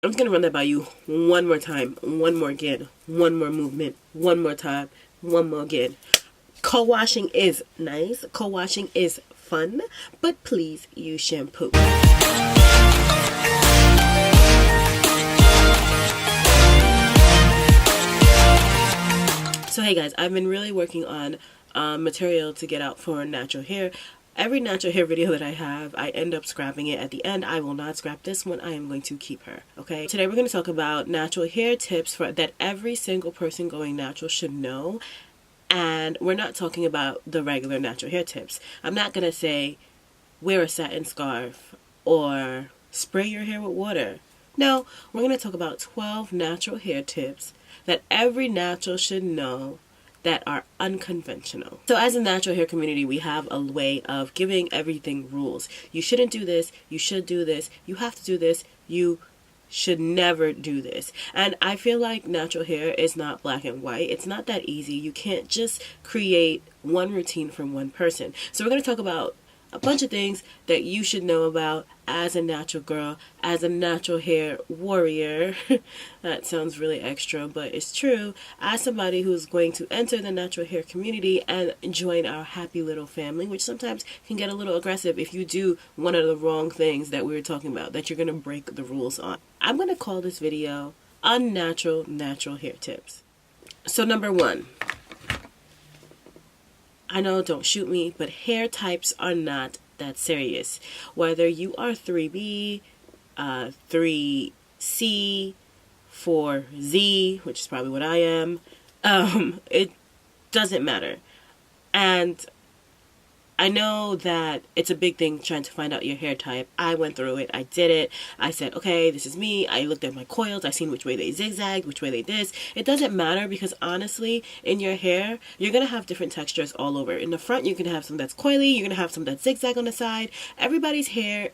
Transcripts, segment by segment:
I'm just going to run that by you one more time, one more again, one more movement, one more time, one more again. Co-washing is nice. Co-washing is fun, but please use shampoo. So hey guys, I've been really working on material to get out for natural hair. Every natural hair video that I have, I end up scrapping it at the end. I will not scrap this one. I am going to keep her, okay? Today we're going to talk about natural hair tips that every single person going natural should know. And we're not talking about the regular natural hair tips. I'm not going to say wear a satin scarf or spray your hair with water. No, we're going to talk about 12 natural hair tips that every natural should know that are unconventional. So as a natural hair community, we have a way of giving everything rules. You shouldn't do this. You should do this. You have to do this. You should never do this. And I feel like natural hair is not black and white. It's not that easy. You can't just create one routine for one person. So we're going to talk about a bunch of things that you should know about as a natural girl, as a natural hair warrior. That sounds really extra, but it's true. As somebody who's going to enter the natural hair community and join our happy little family, which sometimes can get a little aggressive if you do one of the wrong things that we were talking about, that you're going to break the rules on. I'm going to call this video Unnatural Natural Hair Tips. So number 1. I know, don't shoot me, but hair types are not that serious. Whether you are 3B, 3C, 4Z, which is probably what I am, it doesn't matter. And I know that it's a big thing trying to find out your hair type. I went through it. I did it. I said, okay, this is me. I looked at my coils. I seen which way they zigzagged, which way they this. It doesn't matter because honestly, in your hair, you're going to have different textures all over. In the front, you're going to have some that's coily. You're going to have some that's zigzag on the side. Everybody's hair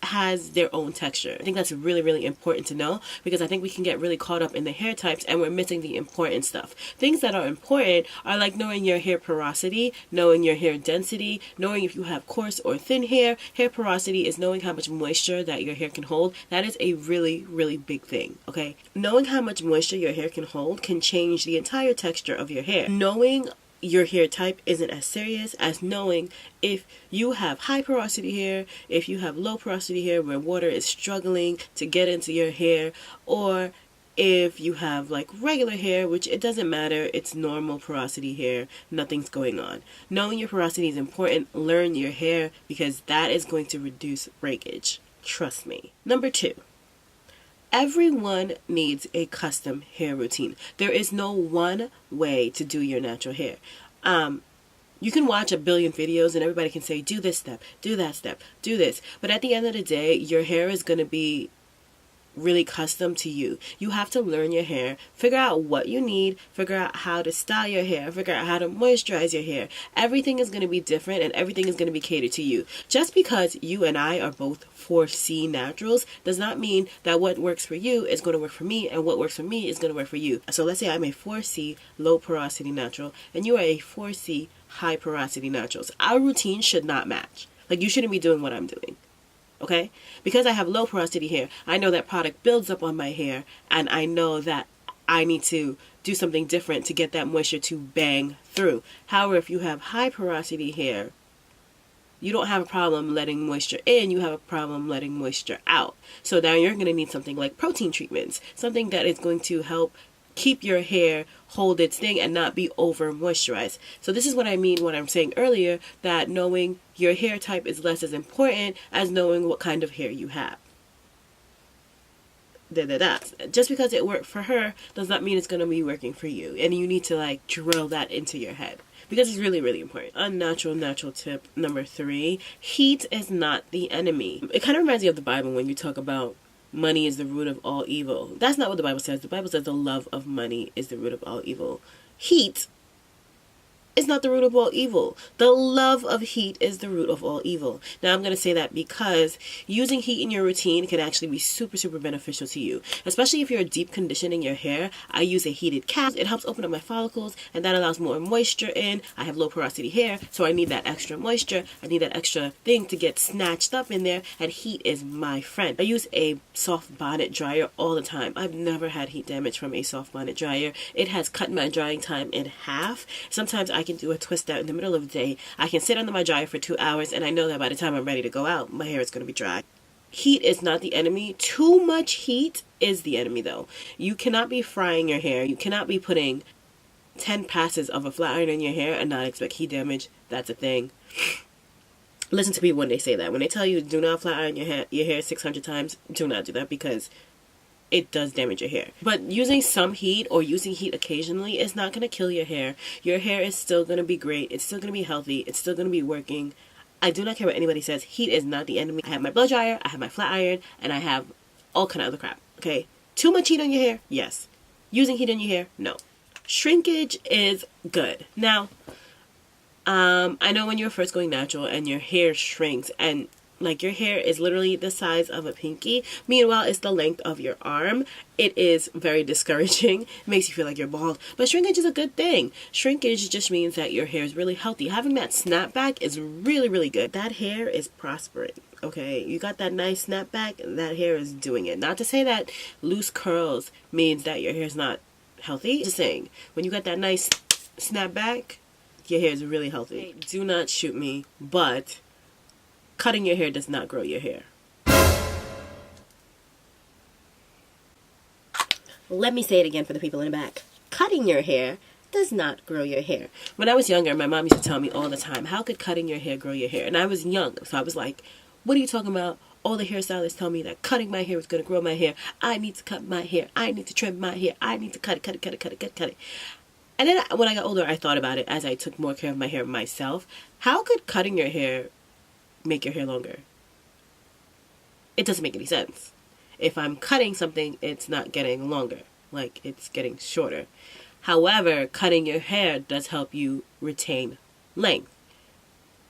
has their own texture. I think that's really, really important to know because I think we can get really caught up in the hair types and we're missing the important stuff. Things that are important are like knowing your hair porosity, knowing your hair density, knowing if you have coarse or thin hair. Hair porosity is knowing how much moisture that your hair can hold. That is a really, really big thing, okay? Knowing how much moisture your hair can hold can change the entire texture of your hair. Knowing your hair type isn't as serious as knowing if you have high porosity hair, if you have low porosity hair where water is struggling to get into your hair, or if you have like regular hair, which it doesn't matter, it's normal porosity hair, nothing's going on. Knowing your porosity is important. Learn your hair because that is going to reduce breakage. Trust me. Number 2. Everyone needs a custom hair routine. There is no one way to do your natural hair. You can watch a billion videos and everybody can say, do this step, do that step, do this. But at the end of the day, your hair is going to be really custom to you. You have to learn your hair, figure out what you need, figure out how to style your hair, figure out how to moisturize your hair. Everything is going to be different and everything is going to be catered to you. Just because you and I are both 4C naturals does not mean that what works for you is going to work for me and what works for me is going to work for you. So let's say I'm a 4C low porosity natural and you are a 4C high porosity naturals. Our routine should not match. Like, you shouldn't be doing what I'm doing. Okay? Because I have low porosity hair, I know that product builds up on my hair and I know that I need to do something different to get that moisture to bang through. However, if you have high porosity hair, you don't have a problem letting moisture in, you have a problem letting moisture out. So now you're going to need something like protein treatments, something that is going to help keep your hair hold its thing and not be over moisturized. So this is what I mean when I'm saying earlier that knowing your hair type is less as important as knowing what kind of hair you have. Just because it worked for her does not mean it's going to be working for you. And you need to like drill that into your head because it's really, really important. Unnatural natural tip number 3, heat is not the enemy. It kind of reminds me of the Bible when you talk about money is the root of all evil. That's not what the Bible says. The Bible says the love of money is the root of all evil. Heat is not the root of all evil. The love of heat is the root of all evil. Now, I'm going to say that because using heat in your routine can actually be super, super beneficial to you. Especially if you're deep conditioning your hair. I use a heated cap. It helps open up my follicles, and that allows more moisture in. I have low porosity hair, so I need that extra moisture. I need that extra thing to get snatched up in there, and heat is my friend. I use a soft bonnet dryer all the time. I've never had heat damage from a soft bonnet dryer. It has cut my drying time in half. Sometimes I can do a twist out in the middle of the day. I can sit under my dryer for 2 hours, and I know that by the time I'm ready to go out, my hair is going to be dry. Heat is not the enemy. Too much heat is the enemy, though. You cannot be frying your hair. You cannot be putting 10 passes of a flat iron in your hair and not expect heat damage. That's a thing. Listen to people when they say that. When they tell you do not flat iron your hair 600 times, do not do that, because it does damage your hair. But using some heat or using heat occasionally is not going to kill your hair. Your hair is still going to be great. It's still going to be healthy. It's still going to be working. I do not care what anybody says. Heat is not the enemy. I have my blow dryer, I have my flat iron, and I have all kind of other crap. Okay? Too much heat on your hair? Yes. Using heat on your hair? No. Shrinkage is good. Now, I know when you're first going natural and your hair shrinks, and like your hair is literally the size of a pinky, meanwhile it's the length of your arm, it is very discouraging. It makes you feel like you're bald. But shrinkage is a good thing. Shrinkage just means that your hair is really healthy. Having that snapback is really, really good. That hair is prospering. Okay, you got that nice snapback, and that hair is doing it. Not to say that loose curls means that your hair is not healthy. Just saying, when you got that nice snapback, your hair is really healthy. Do not shoot me, but cutting your hair does not grow your hair. Let me say it again for the people in the back. Cutting your hair does not grow your hair. When I was younger, my mom used to tell me all the time, how could cutting your hair grow your hair? And I was young, so I was like, what are you talking about? All the hairstylists tell me that cutting my hair is going to grow my hair. I need to cut my hair. I need to trim my hair. I need to cut it. And then when I got older, I thought about it as I took more care of my hair myself. How could cutting your hair make your hair longer? It doesn't make any sense. If I'm cutting something, it's not getting longer. Like, it's getting shorter. However, cutting your hair does help you retain length.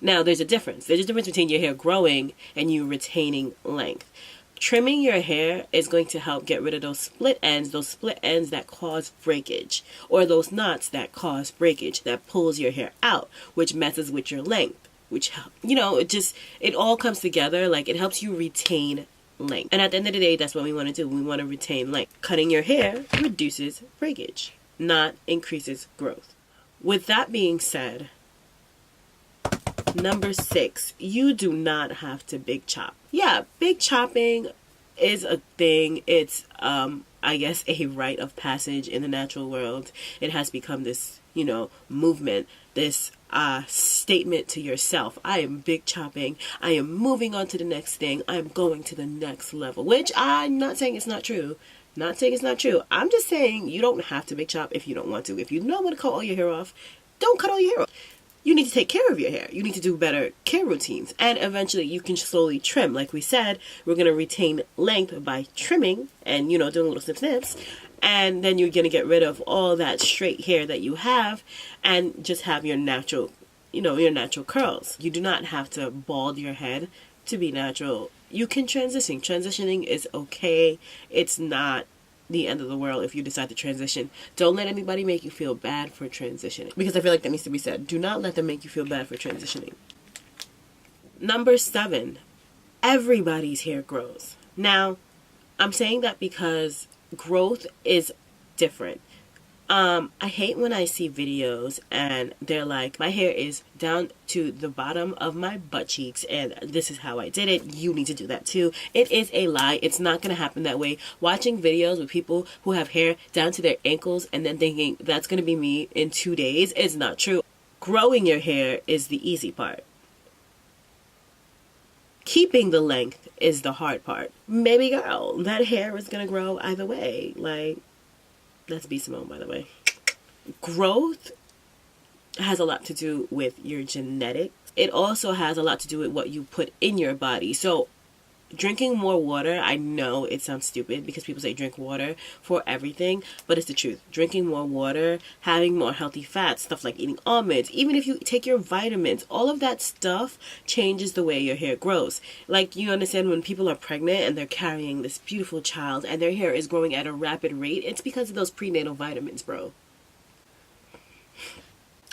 Now, there's a difference. There's a difference between your hair growing and you retaining length. Trimming your hair is going to help get rid of those split ends that cause breakage, or those knots that cause breakage, that pulls your hair out, which messes with your length, which, you know, it all comes together. Like, it helps you retain length. And at the end of the day, that's what we want to do. We want to retain length. Cutting your hair reduces breakage, not increases growth. With that being said, number 6, you do not have to big chop. Yeah, big chopping is a thing. It's, I guess, a rite of passage in the natural world. It has become this, movement, this statement to yourself. I am big chopping. I am moving on to the next thing. I am going to the next level, which I'm not saying it's not true. Not saying it's not true. I'm just saying you don't have to big chop if you don't want to. If you don't want to cut all your hair off, don't cut all your hair off. You need to take care of your hair. You need to do better care routines. And eventually you can slowly trim. Like we said, we're going to retain length by trimming and, doing little snips. And then you're going to get rid of all that straight hair that you have and just have your natural, your natural curls. You do not have to bald your head to be natural. You can transition. Transitioning is okay. It's not the end of the world if you decide to transition. Don't let anybody make you feel bad for transitioning, because I feel like that needs to be said. Do not let them make you feel bad for transitioning. Number 7, everybody's hair grows. Now, I'm saying that because growth is different. I hate when I see videos and they're like, my hair is down to the bottom of my butt cheeks and this is how I did it. You need to do that too. It is a lie. It's not going to happen that way. Watching videos with people who have hair down to their ankles and then thinking that's going to be me in 2 days is not true. Growing your hair is the easy part. Keeping the length is the hard part. Baby girl, that hair is going to grow either way. Like, that's B. Simone, by the way. Growth has a lot to do with your genetics. It also has a lot to do with what you put in your body. So drinking more water, I know it sounds stupid because people say drink water for everything, but it's the truth. Drinking more water, having more healthy fats, stuff like eating almonds, even if you take your vitamins, all of that stuff changes the way your hair grows. Like, you understand, when people are pregnant and they're carrying this beautiful child and their hair is growing at a rapid rate, it's because of those prenatal vitamins, bro.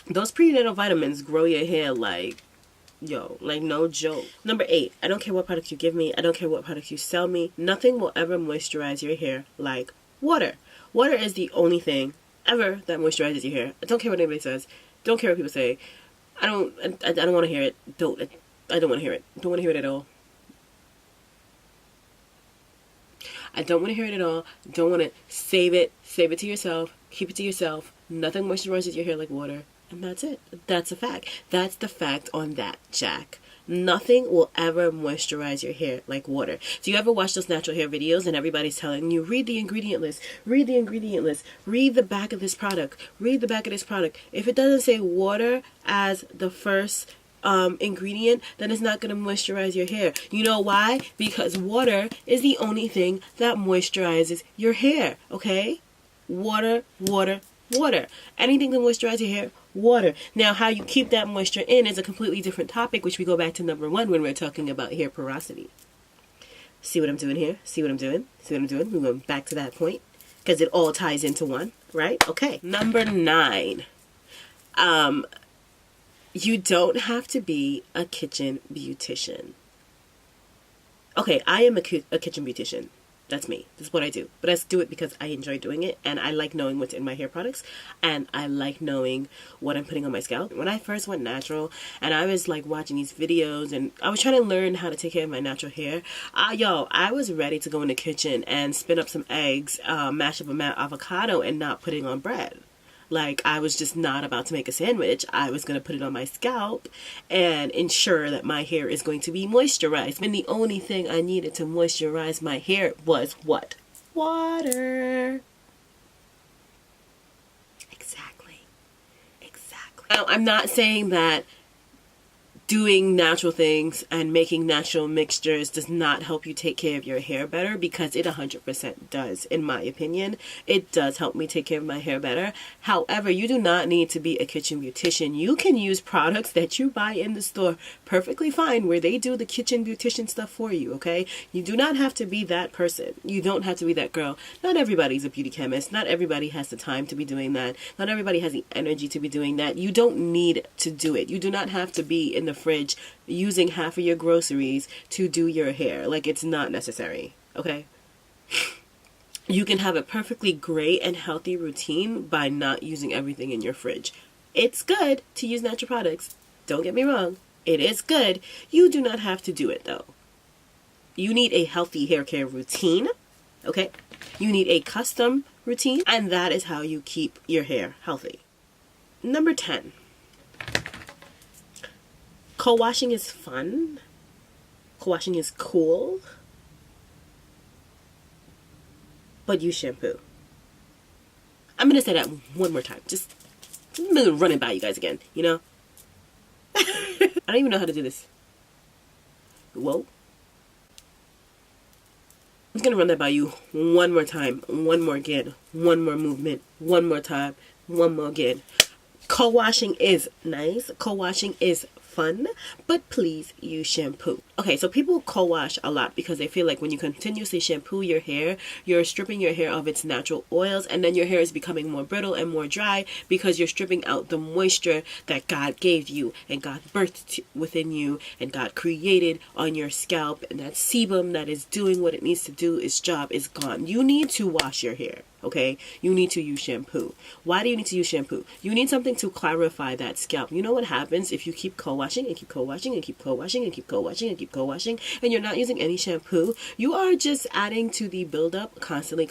Those prenatal vitamins grow your hair like, yo, like no joke. Number 8, I don't care what product you give me. I don't care what product you sell me. Nothing will ever moisturize your hair like water. Water is the only thing ever that moisturizes your hair. I don't care what anybody says. Don't care what people say. I don't want to hear it. I don't want to hear it. Don't want to hear it at all. I don't want to hear it at all. Don't want to save it. Save it to yourself. Keep it to yourself. Nothing moisturizes your hair like water. And that's it. That's a fact. That's the fact on that, Jack. Nothing will ever moisturize your hair like water. Do you ever watch those natural hair videos and everybody's telling you, read the ingredient list, read the ingredient list, read the back of this product, read the back of this product. If it doesn't say water as the first ingredient, then it's not going to moisturize your hair. You know why? Because water is the only thing that moisturizes your hair, okay? Water, water, water. Anything to moisturize your hair, water. Now, how you keep that moisture in is a completely different topic, which we go back to number 1 when we're talking about hair porosity. See what I'm doing here? See what I'm doing? See what I'm doing? We're going back to that point because it all ties into one, right? Okay. Number 9. You don't have to be a kitchen beautician. Okay, I am a kitchen beautician. That's me. That's what I do. But I do it because I enjoy doing it, and I like knowing what's in my hair products, and I like knowing what I'm putting on my scalp. When I first went natural, and I was like watching these videos, and I was trying to learn how to take care of my natural hair, I was ready to go in the kitchen and spin up some eggs, mash up a avocado, and not put it on bread. Like, I was just not about to make a sandwich. I was going to put it on my scalp and ensure that my hair is going to be moisturized. And the only thing I needed to moisturize my hair was what? Water. Exactly. Now, I'm not saying that doing natural things and making natural mixtures does not help you take care of your hair better, because it 100% does. In my opinion, it does help me take care of my hair better. However, you do not need to be a kitchen beautician. You can use products that you buy in the store perfectly fine, where they do the kitchen beautician stuff for you, okay? You do not have to be that person. You don't have to be that girl. Not everybody's a beauty chemist. Not everybody has the time to be doing that. Not everybody has the energy to be doing that. You don't need to do it. You do not have to be in the fridge using half of your groceries to do your hair. Like, it's not necessary, okay? You can have a perfectly great and healthy routine by not using everything in your fridge. It's good to use natural products. Don't get me wrong. It is good. You do not have to do it, though. You need a healthy hair care routine, okay? You need a custom routine, and that is how you keep your hair healthy. Number 10. Co-washing is fun. Co-washing is cool. But use shampoo. I'm going to say that one more time. I'm going to run it by you guys again, you know? I don't even know how to do this. Whoa. I'm going to run that by you one more time. One more again. One more movement. One more time. One more again. Co-washing is nice. Co-washing is fun, but please use shampoo. Okay, so people co-wash a lot because they feel like when you continuously shampoo your hair, you're stripping your hair of its natural oils, and then your hair is becoming more brittle and more dry because you're stripping out the moisture that God gave you and God birthed within you and God created on your scalp, and that sebum that is doing what it needs to do, its job, is gone. You need to wash your hair. Okay, you need to use shampoo. Why do you need to use shampoo? You need something to clarify that scalp. You know what happens if you keep co-washing and keep co-washing and keep co-washing and keep co-washing and keep co-washing, and you're not using any shampoo? You are just adding to the buildup constantly.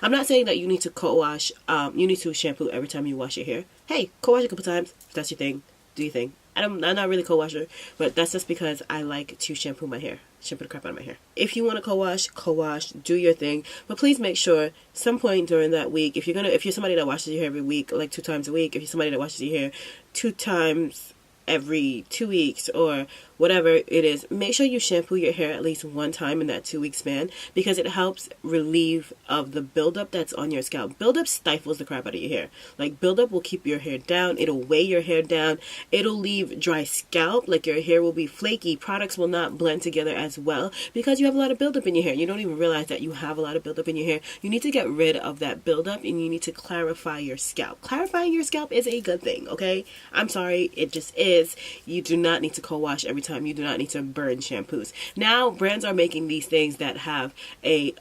I'm not saying that you need to co-wash, you need to shampoo every time you wash your hair. Hey, co-wash a couple times. If that's your thing, do your thing. I'm not really a co-washer, but that's just because I like to shampoo my hair. Shampoo the crap out of my hair. If you want to co-wash, do your thing. But please make sure some point during that week, if you're somebody that washes your hair every week, like 2 times a week, if you're somebody that washes your hair 2 times every 2 weeks or whatever it is, make sure you shampoo your hair at least one time in that 2 week span, because it helps relieve of the buildup that's on your scalp. Buildup stifles the crap out of your hair. Like, buildup will keep your hair down. It'll weigh your hair down. It'll leave dry scalp. Like, your hair will be flaky. Products will not blend together as well because you have a lot of buildup in your hair. You don't even realize that you have a lot of buildup in your hair. You need to get rid of that buildup, and you need to clarify your scalp. Clarifying your scalp is a good thing, okay? I'm sorry, it just is. You do not need to co-wash every time. You do not need to burn shampoos. Now brands are making these things that have a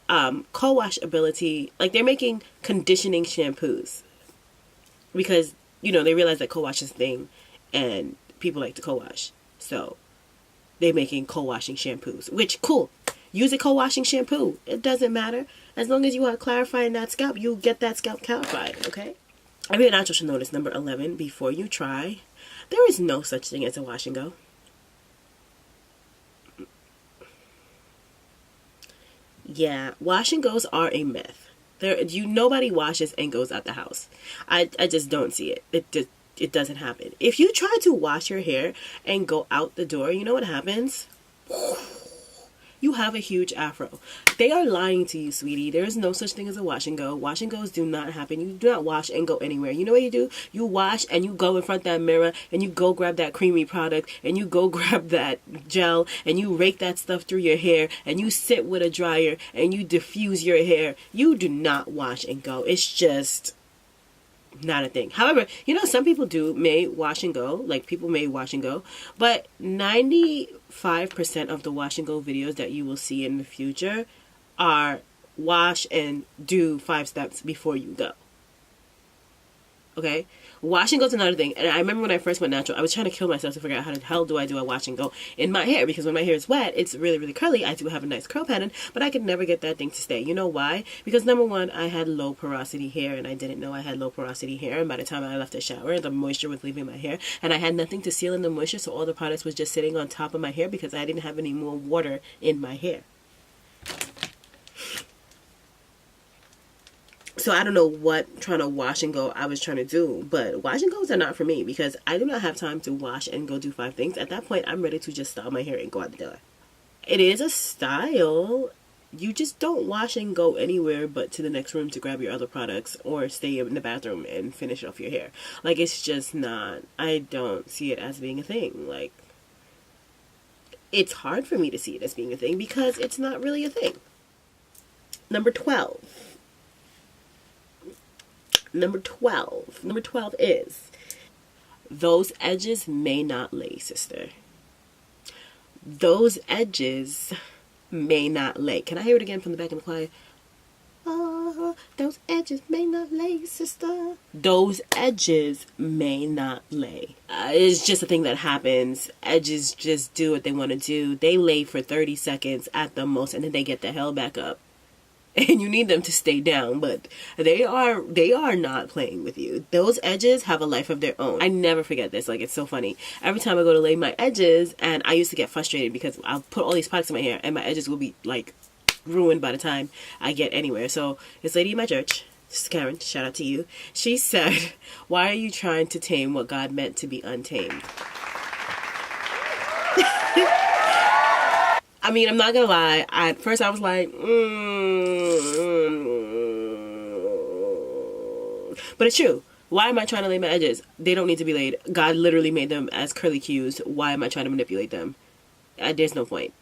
co-wash ability. Like, they're making conditioning shampoos because, you know, they realize that co-wash is a thing and people like to co-wash. So they're making co-washing shampoos, which, cool. Use a co-washing shampoo. It doesn't matter. As long as you are clarifying that scalp, you'll get that scalp clarified, okay? Every natural should notice number 11 before you try. There is no such thing as a wash and go. Yeah, wash and goes are a myth. Nobody washes and goes out the house. I just don't see it. It doesn't happen. If you try to wash your hair and go out the door, you know what happens? You have a huge afro. They are lying to you, sweetie. There is no such thing as a wash and go. Wash and goes do not happen. You do not wash and go anywhere. You know what you do? You wash and you go in front of that mirror and you go grab that creamy product and you go grab that gel and you rake that stuff through your hair and you sit with a dryer and you diffuse your hair. You do not wash and go. It's just not a thing. However, you know, some people may wash and go. Like, people may wash and go, but 95% of the wash and go videos that you will see in the future are wash and do 5 steps before you go. Okay? Wash and go is another thing. And I remember when I first went natural, I was trying to kill myself to figure out how the hell do I do a wash and go in my hair, because when my hair is wet, it's really, really curly. I do have a nice curl pattern, but I could never get that thing to stay. You know why? Because number one, I had low porosity hair, and I didn't know I had low porosity hair. And by the time I left the shower, the moisture was leaving my hair, and I had nothing to seal in the moisture, so all the products was just sitting on top of my hair because I didn't have any more water in my hair. So I don't know what trying to wash and go I was trying to do, but wash and goes are not for me because I do not have time to wash and go do 5 things. At that point, I'm ready to just style my hair and go out the door. It is a style. You just don't wash and go anywhere but to the next room to grab your other products or stay in the bathroom and finish off your hair. Like, it's just not, I don't see it as being a thing. Like, it's hard for me to see it as being a thing because it's not really a thing. Number 12 is, those edges may not lay, sister. Those edges may not lay. Can I hear it again from the back of the choir? Oh, those edges may not lay, sister. Those edges may not lay. It's just a thing that happens. Edges just do what they want to do. They lay for 30 seconds at the most, and then they get the hell back up. And you need them to stay down, but they are not playing with you. Those edges have a life of their own. I never forget this. Like, it's so funny. Every time I go to lay my edges, and I used to get frustrated because I'll put all these products in my hair and my edges will be like ruined by the time I get anywhere. So this lady in my church, this is Karen, shout out to you. She said, "Why are you trying to tame what God meant to be untamed?" I mean, I'm not gonna lie. At first I was like, but it's true. Why am I trying to lay my edges? They don't need to be laid. God literally made them as curly cues. Why am I trying to manipulate them? There's no point.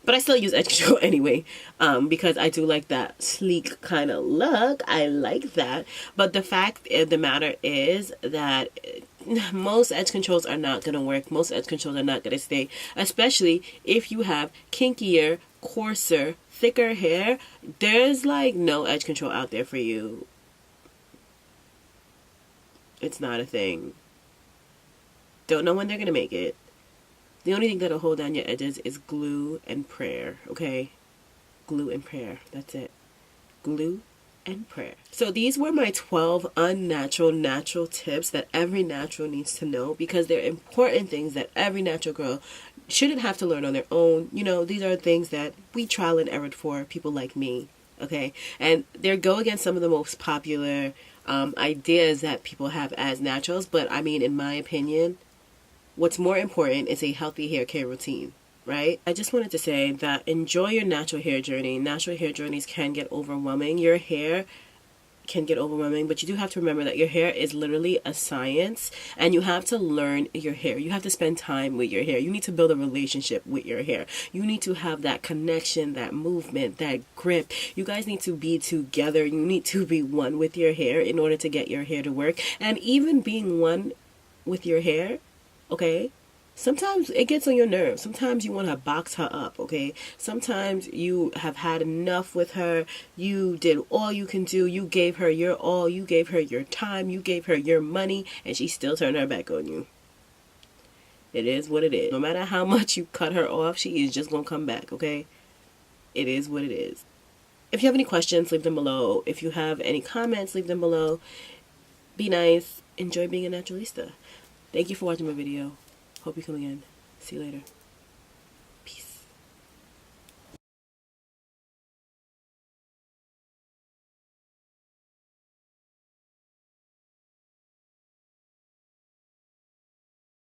But I still use edge control anyway, because I do like that sleek kind of look. I like that. But the fact of the matter is that most edge controls are not going to work. Most edge controls are not going to stay, especially if you have kinkier, coarser, thicker hair. There's like no edge control out there for you. It's not a thing. Don't know when they're going to make it. The only thing that'll hold down your edges is glue and prayer, okay? Glue and prayer. That's it. Glue and prayer. So these were my 12 unnatural natural tips that every natural needs to know, because they're important things that every natural girl shouldn't have to learn on their own. You know, these are things that we trial and error for people like me, okay? And they go against some of the most popular ideas that people have as naturals, but I mean, in my opinion, What's more important is a healthy hair care routine, right? I just wanted to say that enjoy your natural hair journey. Natural hair journeys can get overwhelming. Your hair can get overwhelming, but you do have to remember that your hair is literally a science, and you have to learn your hair. You have to spend time with your hair. You need to build a relationship with your hair. You need to have that connection, that movement, that grip. You guys need to be together. You need to be one with your hair in order to get your hair to work. And even being one with your hair, okay, sometimes it gets on your nerves. Sometimes you want to box her up, okay? Sometimes you have had enough with her. You did all you can do. You gave her your all. You gave her your time. You gave her your money, and she still turned her back on you. It is what it is. No matter how much you cut her off, she is just going to come back, okay? It is what it is. If you have any questions, leave them below. If you have any comments, leave them below. Be nice. Enjoy being a naturalista. Thank you for watching my video. Hope you come again. See you later.